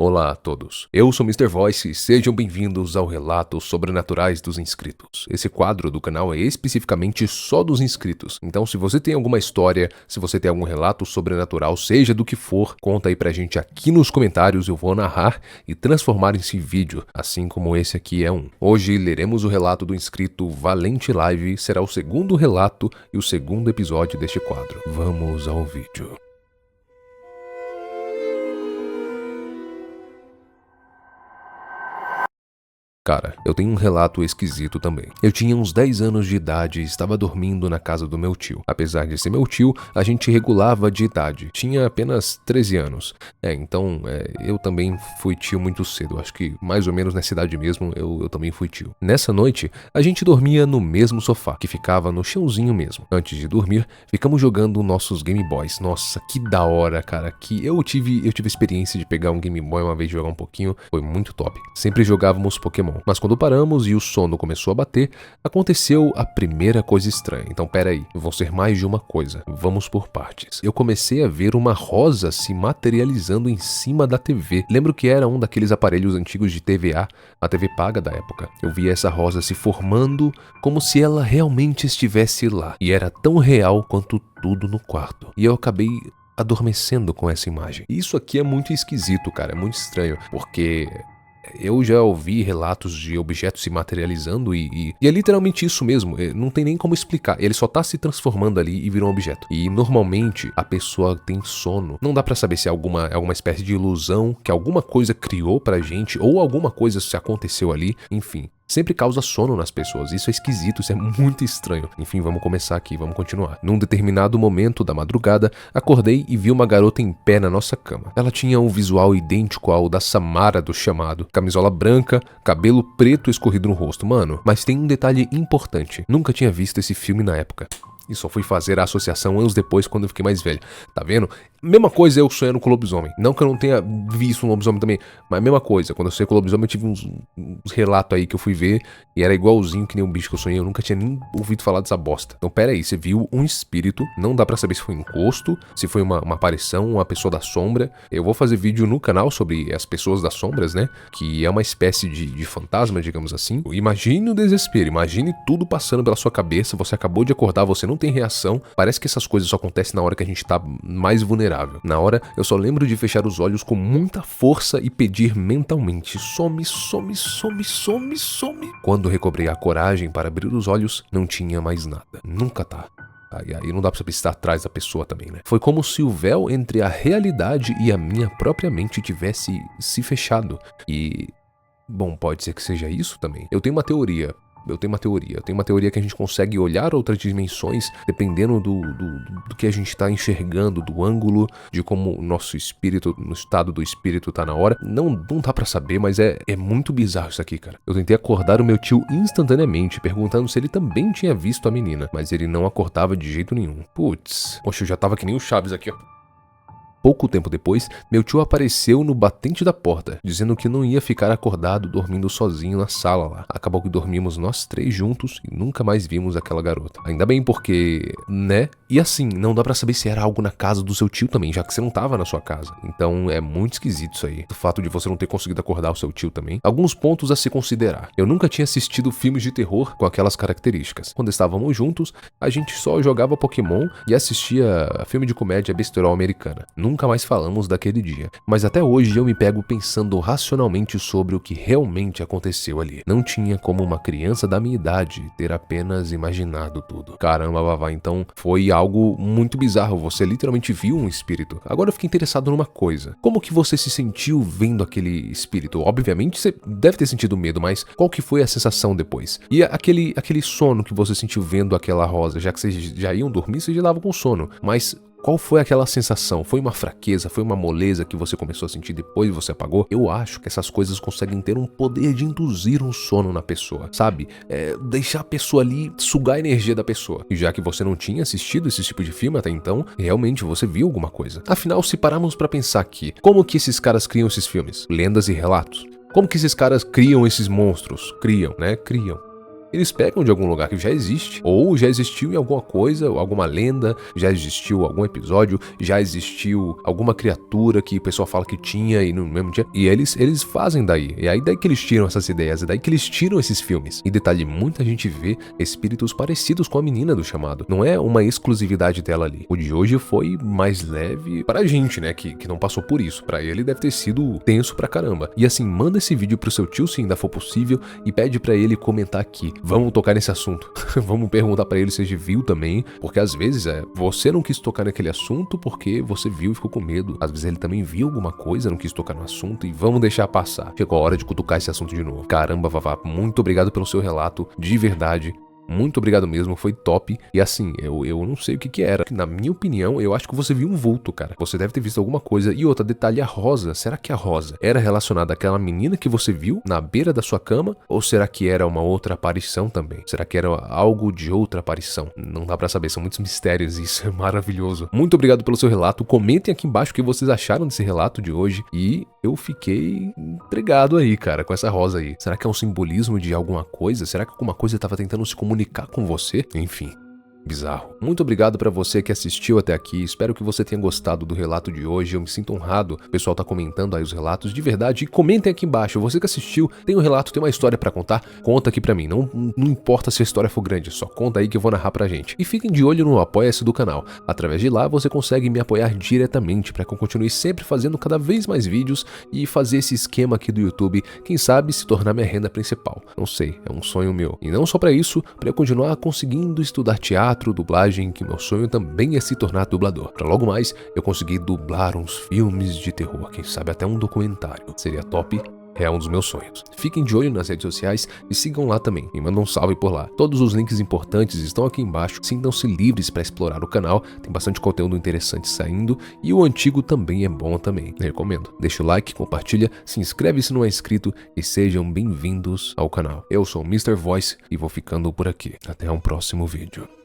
Olá a todos, eu sou Mr. Voice e sejam bem-vindos ao Relatos Sobrenaturais dos Inscritos. Esse quadro do canal é especificamente só dos inscritos, então se você tem alguma história, se você tem algum relato sobrenatural, seja do que for, conta aí pra gente aqui nos comentários, eu vou narrar e transformar em vídeo, assim como esse aqui é um. Hoje leremos o relato do inscrito Valente Live, será o segundo relato e o segundo episódio deste quadro. Vamos ao vídeo. Cara, eu tenho um relato esquisito também. Eu tinha uns 10 anos de idade e estava dormindo na casa do meu tio. Apesar de ser meu tio, a gente regulava de idade. Tinha apenas 13 anos. Então eu também fui tio muito cedo. Acho que mais ou menos nessa idade mesmo eu também fui tio. Nessa noite, a gente dormia no mesmo sofá, que ficava no chãozinho mesmo. Antes de dormir, ficamos jogando nossos Game Boys. Nossa, que da hora, cara. Que eu tive a experiência de pegar um Game Boy uma vez e jogar um pouquinho. Foi muito top. Sempre jogávamos Pokémon. Mas quando paramos e o sono começou a bater, aconteceu a primeira coisa estranha. Então peraí, vão ser mais de uma coisa. Vamos por partes. Eu comecei a ver uma rosa se materializando em cima da TV. Lembro que era um daqueles aparelhos antigos de TVA, a TV paga da época. Eu via essa rosa se formando como se ela realmente estivesse lá. E era tão real quanto tudo no quarto. E eu acabei adormecendo com essa imagem. Isso aqui é muito esquisito, cara. É muito estranho, porque eu já ouvi relatos de objetos se materializando e é literalmente isso mesmo, não tem nem como explicar, ele só tá se transformando ali e virou um objeto. E normalmente a pessoa tem sono, não dá pra saber se é alguma espécie de ilusão que alguma coisa criou pra gente ou alguma coisa se aconteceu ali, enfim. Sempre causa sono nas pessoas, isso é esquisito, isso é muito estranho. Enfim, vamos começar aqui, vamos continuar. Num determinado momento da madrugada, acordei e vi uma garota em pé na nossa cama. Ela tinha um visual idêntico ao da Samara do Chamado. Camisola branca, cabelo preto escorrido no rosto. Mano, mas tem um detalhe importante. Nunca tinha visto esse filme na época. E só fui fazer a associação anos depois, quando eu fiquei mais velho. Tá vendo? Mesma coisa eu sonhando com lobisomem. Não que eu não tenha visto um lobisomem também, mas mesma coisa. Quando eu sonhei com lobisomem, eu tive uns relatos aí que eu fui ver e era igualzinho que nem um bicho que eu sonhei. Eu nunca tinha nem ouvido falar dessa bosta. Então pera aí, você viu um espírito, não dá pra saber se foi um encosto, se foi uma aparição, uma pessoa da sombra. Eu vou fazer vídeo no canal sobre as pessoas das sombras, né? Que é uma espécie de fantasma, digamos assim. Imagine o desespero, imagine tudo passando pela sua cabeça, você acabou de acordar, você não tem reação. Parece que essas coisas só acontecem na hora que a gente tá mais vulnerável. Na hora, eu só lembro de fechar os olhos com muita força e pedir mentalmente: some, some, some, some, some. Quando recobrei a coragem para abrir os olhos, não tinha mais nada. Nunca tá. Aí não dá pra saber se tá atrás da pessoa também, né? Foi como se o véu entre a realidade e a minha própria mente tivesse se fechado. E... bom, pode ser que seja isso também. Eu tenho uma teoria que a gente consegue olhar outras dimensões dependendo do que a gente tá enxergando, do ângulo, de como o nosso espírito, no estado do espírito tá na hora. Não dá pra saber, mas é muito bizarro isso aqui, cara. Eu tentei acordar o meu tio instantaneamente, perguntando se ele também tinha visto a menina, mas ele não acordava de jeito nenhum. Putz, poxa, eu já tava que nem o Chaves aqui, ó. Pouco tempo depois, meu tio apareceu no batente da porta, dizendo que não ia ficar acordado dormindo sozinho na sala lá. Acabou que dormimos nós três juntos e nunca mais vimos aquela garota. Ainda bem porque, né? E assim, não dá pra saber se era algo na casa do seu tio também, já que você não tava na sua casa. Então é muito esquisito isso aí. O fato de você não ter conseguido acordar o seu tio também. Alguns pontos a se considerar. Eu nunca tinha assistido filmes de terror com aquelas características. Quando estávamos juntos, a gente só jogava Pokémon e assistia filme de comédia besterol americana. Nunca mais falamos daquele dia, mas até hoje eu me pego pensando racionalmente sobre o que realmente aconteceu ali. Não tinha como uma criança da minha idade ter apenas imaginado tudo. Caramba, Vavá, então foi algo muito bizarro, você literalmente viu um espírito. Agora eu fiquei interessado numa coisa. Como que você se sentiu vendo aquele espírito? Obviamente você deve ter sentido medo, mas qual que foi a sensação depois? E aquele sono que você sentiu vendo aquela rosa, já que vocês já iam dormir, vocês já estavam com sono, mas... qual foi aquela sensação? Foi uma fraqueza? Foi uma moleza que você começou a sentir depois você apagou? Eu acho que essas coisas conseguem ter um poder de induzir um sono na pessoa, sabe? Deixar a pessoa ali, sugar a energia da pessoa. E já que você não tinha assistido esse tipo de filme até então, realmente você viu alguma coisa. Afinal, se pararmos pra pensar aqui, como que esses caras criam esses filmes? Lendas e relatos. Como que esses caras criam esses monstros? Criam, né? Criam. Eles pegam de algum lugar que já existe, ou já existiu em alguma coisa, ou alguma lenda, já existiu algum episódio, já existiu alguma criatura que o pessoal fala que tinha e no mesmo dia. E eles fazem daí. E aí daí que eles tiram essas ideias, é daí que eles tiram esses filmes. E detalhe, muita gente vê espíritos parecidos com a menina do Chamado. Não é uma exclusividade dela ali. O de hoje foi mais leve pra gente, né, que não passou por isso. Pra ele deve ter sido tenso pra caramba. E assim, manda esse vídeo pro seu tio se ainda for possível e pede pra ele comentar aqui. Vamos tocar nesse assunto. Vamos perguntar pra ele se ele viu também, porque às vezes você não quis tocar naquele assunto porque você viu e ficou com medo. Às vezes ele também viu alguma coisa, não quis tocar no assunto e vamos deixar passar. Chegou a hora de cutucar esse assunto de novo. Caramba, Vavá, muito obrigado pelo seu relato, de verdade. Muito obrigado mesmo, foi top. E assim, eu não sei o que era. Na minha opinião, eu acho que você viu um vulto, cara. Você deve ter visto alguma coisa. E outra, detalhe, a rosa. Será que a rosa era relacionada àquela menina que você viu na beira da sua cama? Ou será que era uma outra aparição também? Será que era algo de outra aparição? Não dá pra saber, são muitos mistérios e isso é maravilhoso. Muito obrigado pelo seu relato. Comentem aqui embaixo o que vocês acharam desse relato de hoje. E eu fiquei intrigado aí, cara, com essa rosa aí. Será que é um simbolismo de alguma coisa? Será que alguma coisa estava tentando se comunicar com você? Enfim, bizarro. Muito obrigado pra você que assistiu até aqui, espero que você tenha gostado do relato de hoje, eu me sinto honrado, o pessoal tá comentando aí os relatos de verdade, e comentem aqui embaixo, você que assistiu, tem um relato, tem uma história pra contar, conta aqui pra mim, não importa se a história for grande, só conta aí que eu vou narrar pra gente. E fiquem de olho no Apoia-se do canal, através de lá você consegue me apoiar diretamente pra que eu continue sempre fazendo cada vez mais vídeos e fazer esse esquema aqui do YouTube, quem sabe se tornar minha renda principal, não sei, é um sonho meu. E não só pra isso, pra eu continuar conseguindo estudar teatro, dublagem, que meu sonho também é se tornar dublador. Pra logo mais eu conseguir dublar uns filmes de terror, quem sabe até um documentário. Seria top. É um dos meus sonhos. Fiquem de olho nas redes sociais e sigam lá também. Me mandam um salve por lá. Todos os links importantes estão aqui embaixo. Sintam-se livres para explorar o canal. Tem bastante conteúdo interessante saindo. E o antigo também é bom também. Recomendo. Deixa o like, compartilha, se inscreve se não é inscrito e sejam bem-vindos ao canal. Eu sou o Mr. Voice e vou ficando por aqui. Até um próximo vídeo.